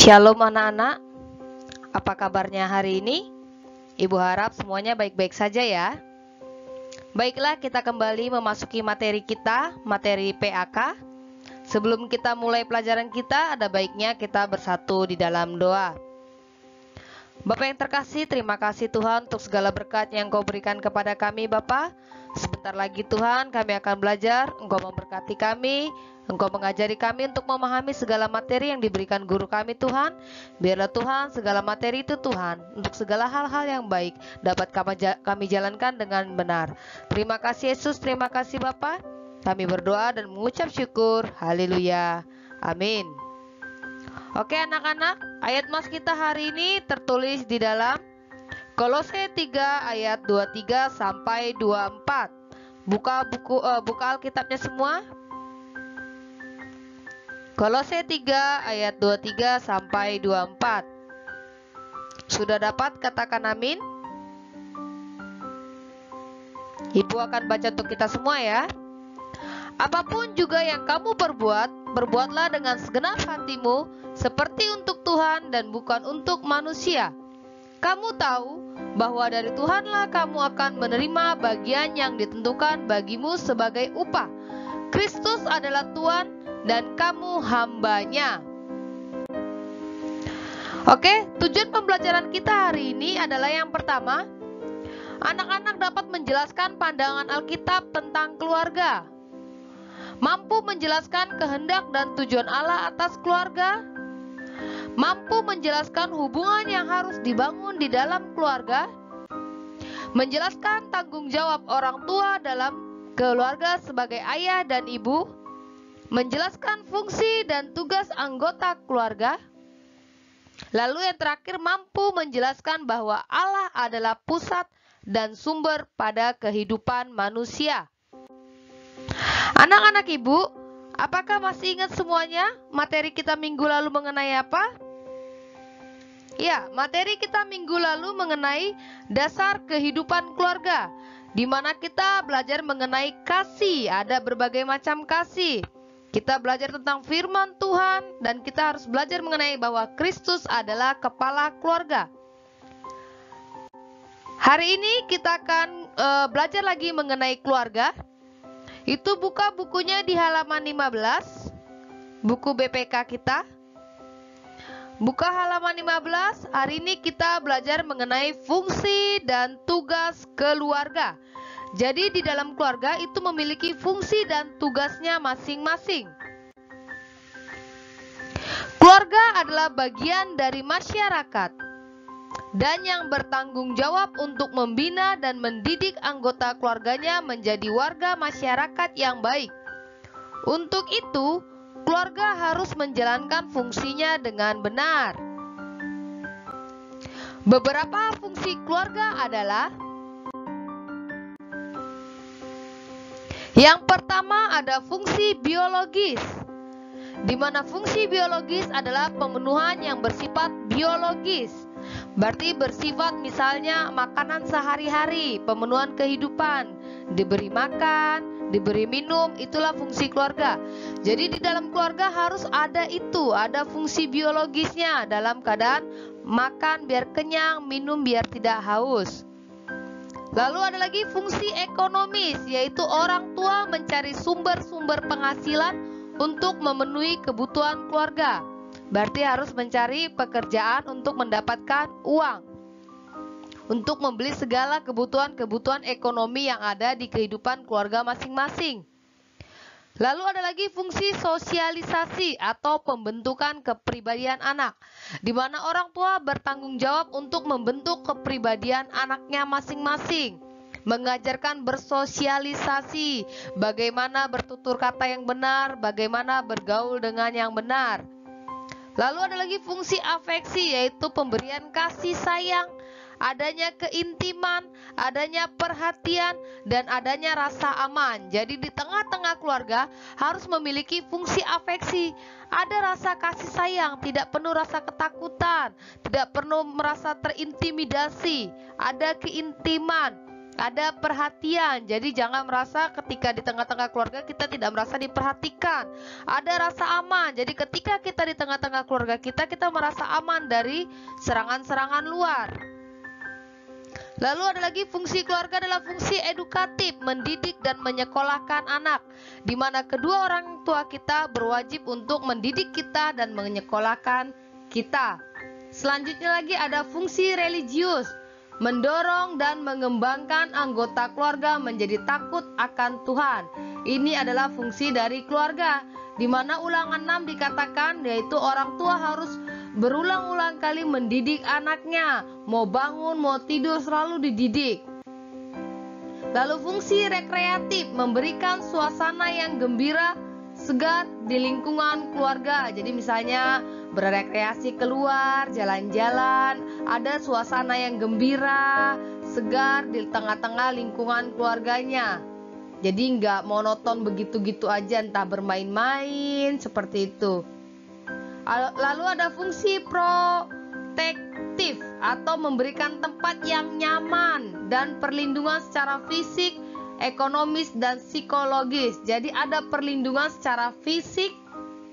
Shalom anak-anak, apa kabarnya hari ini? Ibu harap semuanya baik-baik saja ya. Baiklah, kita kembali memasuki materi kita, materi PAK. Sebelum kita mulai pelajaran kita, ada baiknya kita bersatu di dalam doa. Bapa yang terkasih, terima kasih Tuhan untuk segala berkat yang Kau berikan kepada kami Bapa. Sebentar lagi Tuhan kami akan belajar, Engkau memberkati kami, Engkau mengajari kami untuk memahami segala materi yang diberikan guru kami Tuhan. Biarlah Tuhan segala materi itu Tuhan, untuk segala hal-hal yang baik dapat kami jalankan dengan benar. Terima kasih Yesus, terima kasih Bapa. Kami berdoa dan mengucap syukur. Haleluya. Amin. Oke anak-anak, ayat mas kita hari ini tertulis di dalam Kolose 3 ayat 23 sampai 24. Buka Alkitabnya semua. Kolose 3 ayat 23 sampai 24. Sudah dapat? Katakan amin. Ibu akan baca untuk kita semua ya. Apapun juga yang kamu perbuat, perbuatlah dengan segenap hatimu, seperti untuk Tuhan dan bukan untuk manusia. Kamu tahu bahwa dari Tuhanlah kamu akan menerima bagian yang ditentukan bagimu sebagai upah. Kristus adalah Tuhan dan kamu hambanya. Oke, tujuan pembelajaran kita hari ini adalah yang pertama, anak-anak dapat menjelaskan pandangan Alkitab tentang keluarga. Mampu menjelaskan kehendak dan tujuan Allah atas keluarga. Mampu menjelaskan hubungan yang harus dibangun di dalam keluarga. Menjelaskan tanggung jawab orang tua dalam keluarga sebagai ayah dan ibu. Menjelaskan fungsi dan tugas anggota keluarga. Lalu yang terakhir, mampu menjelaskan bahwa Allah adalah pusat dan sumber pada kehidupan manusia. Anak-anak ibu, apakah masih ingat semuanya materi kita minggu lalu mengenai apa? Ya, materi kita minggu lalu mengenai dasar kehidupan keluarga, di mana kita belajar mengenai kasih, ada berbagai macam kasih. Kita belajar tentang firman Tuhan dan kita harus belajar mengenai bahwa Kristus adalah kepala keluarga. Hari ini kita akan belajar lagi mengenai keluarga. Itu buka bukunya di halaman 15, buku BPK kita. Buka halaman 15, hari ini kita belajar mengenai fungsi dan tugas keluarga. Jadi di dalam keluarga itu memiliki fungsi dan tugasnya masing-masing. Keluarga adalah bagian dari masyarakat dan yang bertanggung jawab untuk membina dan mendidik anggota keluarganya menjadi warga masyarakat yang baik. Untuk itu, keluarga harus menjalankan fungsinya dengan benar. Beberapa fungsi keluarga adalah: yang pertama ada fungsi biologis, di mana fungsi biologis adalah pemenuhan yang bersifat biologis. Berarti bersifat misalnya makanan sehari-hari, pemenuhan kehidupan, diberi makan, diberi minum, itulah fungsi keluarga. Jadi di dalam keluarga harus ada itu, ada fungsi biologisnya dalam keadaan makan biar kenyang, minum biar tidak haus. Lalu ada lagi fungsi ekonomis, yaitu orang tua mencari sumber-sumber penghasilan untuk memenuhi kebutuhan keluarga. Berarti harus mencari pekerjaan untuk mendapatkan uang, untuk membeli segala kebutuhan-kebutuhan ekonomi yang ada di kehidupan keluarga masing-masing. Lalu ada lagi fungsi sosialisasi atau pembentukan kepribadian anak, di mana orang tua bertanggung jawab untuk membentuk kepribadian anaknya masing-masing. Mengajarkan bersosialisasi, bagaimana bertutur kata yang benar, bagaimana bergaul dengan yang benar. Lalu ada lagi fungsi afeksi, yaitu pemberian kasih sayang, adanya keintiman, adanya perhatian, dan adanya rasa aman. Jadi di tengah-tengah keluarga harus memiliki fungsi afeksi. Ada rasa kasih sayang, tidak penuh rasa ketakutan, tidak perlu merasa terintimidasi, ada keintiman, ada perhatian. Jadi jangan merasa ketika di tengah-tengah keluarga kita tidak merasa diperhatikan. Ada rasa aman. Jadi ketika kita di tengah-tengah keluarga kita merasa aman dari serangan-serangan luar. Lalu ada lagi fungsi keluarga adalah fungsi edukatif, mendidik dan menyekolahkan anak, di mana kedua orang tua kita berwajib untuk mendidik kita dan menyekolahkan kita. Selanjutnya lagi ada fungsi religius, mendorong dan mengembangkan anggota keluarga menjadi takut akan Tuhan. Ini adalah fungsi dari keluarga, di mana Ulangan 6 dikatakan yaitu orang tua harus berulang-ulang kali mendidik anaknya, mau bangun, mau tidur selalu dididik. Lalu fungsi rekreatif, memberikan suasana yang gembira, segar di lingkungan keluarga. Jadi misalnya berrekreasi keluar, jalan-jalan, ada suasana yang gembira, segar di tengah-tengah lingkungan keluarganya. Jadi nggak monoton begitu-gitu aja, entah bermain-main seperti itu. Lalu ada fungsi protektif atau memberikan tempat yang nyaman dan perlindungan secara fisik, ekonomis, dan psikologis. Jadi ada perlindungan secara fisik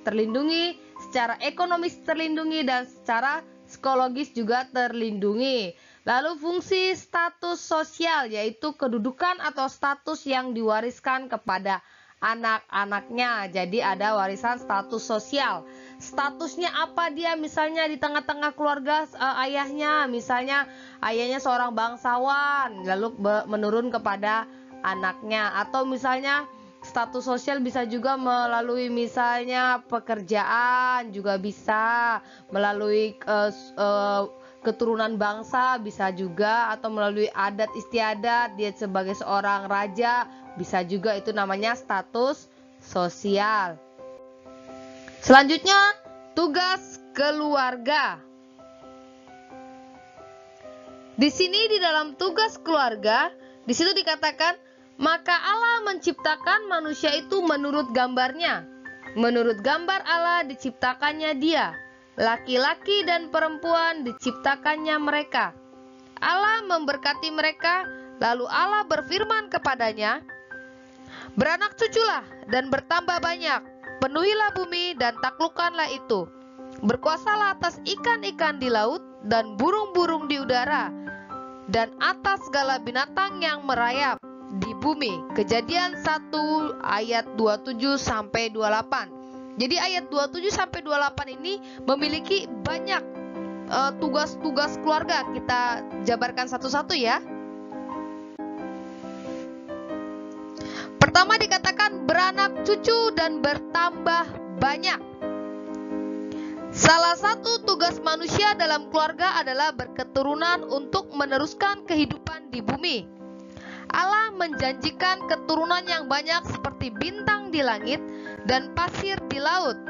terlindungi, secara ekonomis terlindungi, dan secara psikologis juga terlindungi. Lalu fungsi status sosial yaitu kedudukan atau status yang diwariskan kepada anak-anaknya. Jadi ada warisan status sosial. Statusnya apa dia, misalnya di tengah-tengah keluarga ayahnya, misalnya ayahnya seorang bangsawan, lalu menurun kepada anaknya. Atau misalnya status sosial bisa juga melalui misalnya pekerjaan, juga bisa melalui keturunan bangsa, bisa juga, atau melalui adat istiadat, dia sebagai seorang raja, bisa juga, itu namanya status sosial. Selanjutnya, tugas keluarga. Di sini di dalam tugas keluarga, di situ dikatakan, maka Allah menciptakan manusia itu menurut gambarnya. Menurut gambar Allah diciptakannya dia. Laki-laki dan perempuan diciptakannya mereka. Allah memberkati mereka, lalu Allah berfirman kepadanya, beranak cuculah dan bertambah banyak, penuhilah bumi dan taklukkanlah itu. Berkuasalah atas ikan-ikan di laut dan burung-burung di udara, dan atas segala binatang yang merayap di bumi. Kejadian 1 ayat 27 sampai 28. Jadi ayat 27 sampai 28 ini memiliki banyak tugas-tugas keluarga. Kita jabarkan satu-satu ya. Pertama dikatakan beranak cucu dan bertambah banyak. Salah satu tugas manusia dalam keluarga adalah berketurunan untuk meneruskan kehidupan di bumi. Allah menjanjikan keturunan yang banyak seperti bintang di langit dan pasir di laut.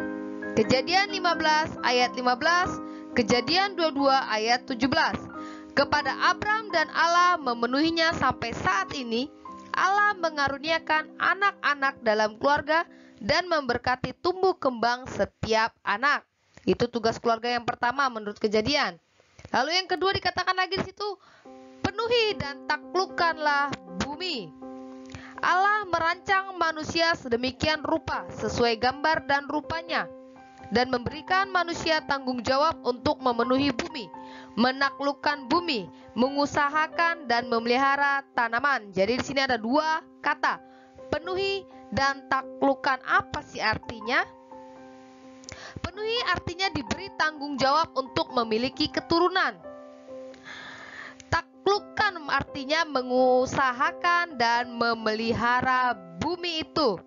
Kejadian 15 ayat 15, Kejadian 22 ayat 17. Kepada Abram dan Allah memenuhinya sampai saat ini, Allah mengaruniakan anak-anak dalam keluarga dan memberkati tumbuh kembang setiap anak. Itu tugas keluarga yang pertama menurut Kejadian. Lalu yang kedua dikatakan lagi di situ, penuhi dan taklukkanlah bumi. Allah merancang manusia sedemikian rupa sesuai gambar dan rupanya, dan memberikan manusia tanggung jawab untuk memenuhi bumi, menaklukkan bumi, mengusahakan dan memelihara tanaman. Jadi di sini ada dua kata, penuhi dan taklukkan. Apa sih artinya? Penuhi artinya diberi tanggung jawab untuk memiliki keturunan. Taklukkan artinya mengusahakan dan memelihara bumi itu.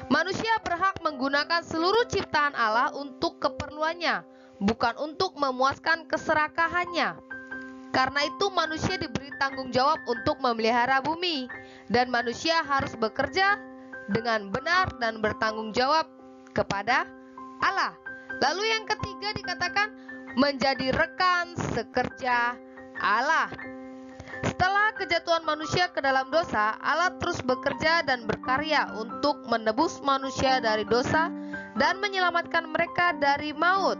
Manusia berhak menggunakan seluruh ciptaan Allah untuk keperluannya, bukan untuk memuaskan keserakahannya. Karena itu manusia diberi tanggung jawab untuk memelihara bumi, dan manusia harus bekerja dengan benar dan bertanggung jawab kepada Allah. Lalu yang ketiga dikatakan menjadi rekan sekerja Allah. Setelah kejatuhan manusia ke dalam dosa, Allah terus bekerja dan berkarya untuk menebus manusia dari dosa dan menyelamatkan mereka dari maut.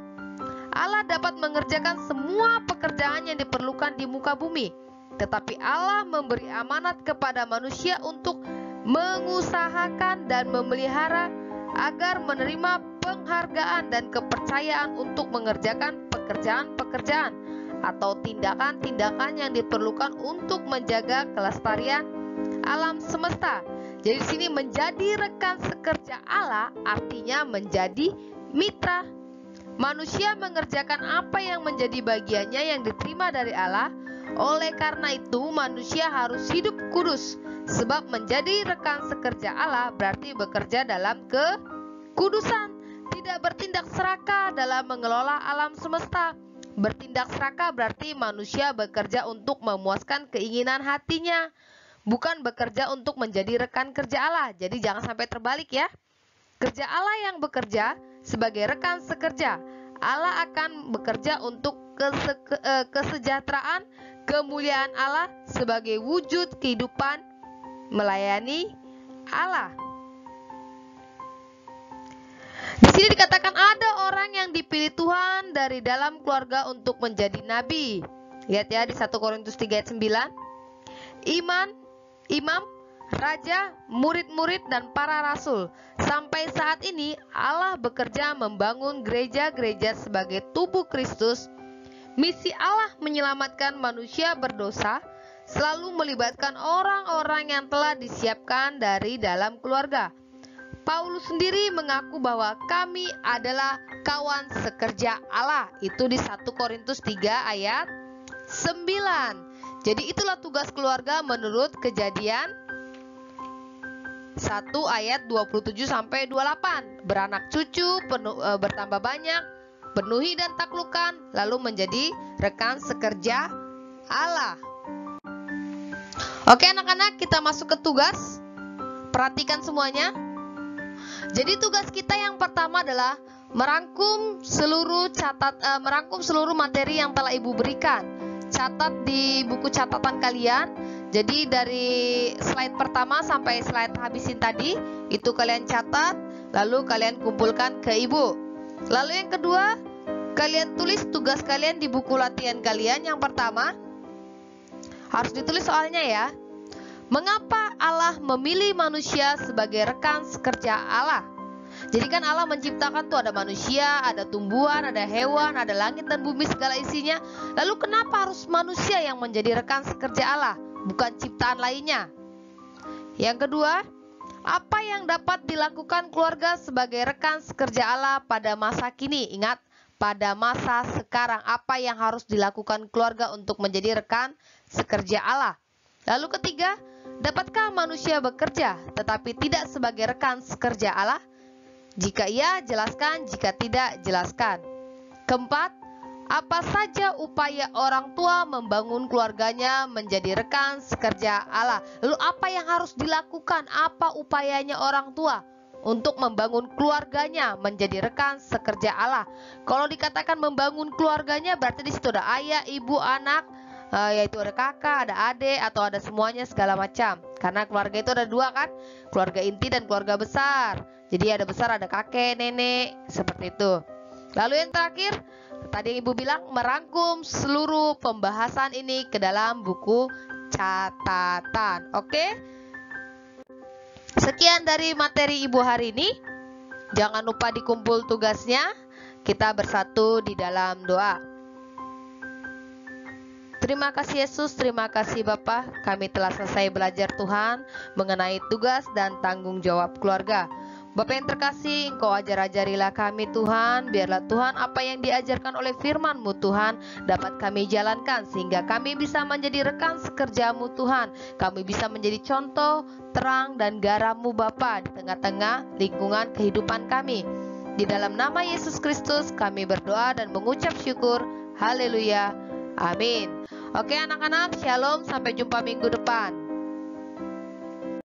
Allah dapat mengerjakan semua pekerjaan yang diperlukan di muka bumi, tetapi Allah memberi amanat kepada manusia untuk mengusahakan dan memelihara agar menerima penghargaan dan kepercayaan untuk mengerjakan pekerjaan-pekerjaan atau tindakan-tindakan yang diperlukan untuk menjaga kelestarian alam semesta. Jadi di sini menjadi rekan sekerja Allah artinya menjadi mitra. Manusia mengerjakan apa yang menjadi bagiannya yang diterima dari Allah. Oleh karena itu manusia harus hidup kudus, sebab menjadi rekan sekerja Allah berarti bekerja dalam kekudusan, tidak bertindak serakah dalam mengelola alam semesta. Bertindak serakah berarti manusia bekerja untuk memuaskan keinginan hatinya, bukan bekerja untuk menjadi rekan kerja Allah. Jadi jangan sampai terbalik ya. Kerja Allah yang bekerja sebagai rekan sekerja, Allah akan bekerja untuk kesejahteraan, kemuliaan Allah sebagai wujud kehidupan melayani Allah. Di sini dikatakan ada orang yang dipilih Tuhan dari dalam keluarga untuk menjadi nabi. Lihat ya di 1 Korintus 3 ayat 9. Imam, raja, murid-murid dan para rasul. Sampai saat ini Allah bekerja membangun gereja-gereja sebagai tubuh Kristus. Misi Allah menyelamatkan manusia berdosa selalu melibatkan orang-orang yang telah disiapkan dari dalam keluarga. Paulus sendiri mengaku bahwa kami adalah kawan sekerja Allah. Itu di 1 Korintus 3 ayat 9. Jadi itulah tugas keluarga menurut Kejadian 1 ayat 27 sampai 28. Beranak cucu, bertambah banyak, penuhi dan taklukkan, lalu menjadi rekan sekerja Allah. Oke anak-anak, kita masuk ke tugas. Perhatikan semuanya. Jadi tugas kita yang pertama adalah merangkum seluruh materi yang telah Ibu berikan. Catat di buku catatan kalian. Jadi dari slide pertama sampai slide habisin tadi, itu kalian catat, lalu kalian kumpulkan ke Ibu. Lalu yang kedua, kalian tulis tugas kalian di buku latihan kalian. Yang pertama, harus ditulis soalnya ya. Mengapa Allah memilih manusia sebagai rekan sekerja Allah? Jadi kan Allah menciptakan tuh ada manusia, ada tumbuhan, ada hewan, ada langit dan bumi segala isinya. Lalu kenapa harus manusia yang menjadi rekan sekerja Allah, bukan ciptaan lainnya? Yang kedua, apa yang dapat dilakukan keluarga sebagai rekan sekerja Allah pada masa kini? Ingat, pada masa sekarang apa yang harus dilakukan keluarga untuk menjadi rekan sekerja Allah? Lalu ketiga, dapatkah manusia bekerja tetapi tidak sebagai rekan sekerja Allah? Jika iya, jelaskan. Jika tidak, jelaskan. Keempat, apa saja upaya orang tua membangun keluarganya menjadi rekan sekerja Allah? Lalu apa yang harus dilakukan? Apa upayanya orang tua untuk membangun keluarganya menjadi rekan sekerja Allah? Kalau dikatakan membangun keluarganya, berarti di situ ada ayah, ibu, anak, yaitu ada kakak, ada adik, atau ada semuanya segala macam. Karena keluarga itu ada dua kan, keluarga inti dan keluarga besar. Jadi ada besar, ada kakek, nenek, seperti itu. Lalu yang terakhir, tadi Ibu bilang merangkum seluruh pembahasan ini ke dalam buku catatan. Oke? Sekian dari materi Ibu hari ini. Jangan lupa dikumpul tugasnya. Kita bersatu di dalam doa. Terima kasih Yesus, terima kasih Bapa. Kami telah selesai belajar Tuhan mengenai tugas dan tanggung jawab keluarga. Bapa yang terkasih, Engkau ajar-ajarilah kami Tuhan. Biarlah Tuhan apa yang diajarkan oleh firman-Mu Tuhan dapat kami jalankan, sehingga kami bisa menjadi rekan sekerja-Mu Tuhan. Kami bisa menjadi contoh, terang dan garam-Mu Bapa di tengah-tengah lingkungan kehidupan kami. Di dalam nama Yesus Kristus kami berdoa dan mengucap syukur. Haleluya. Amin. Oke anak-anak, shalom, sampai jumpa minggu depan.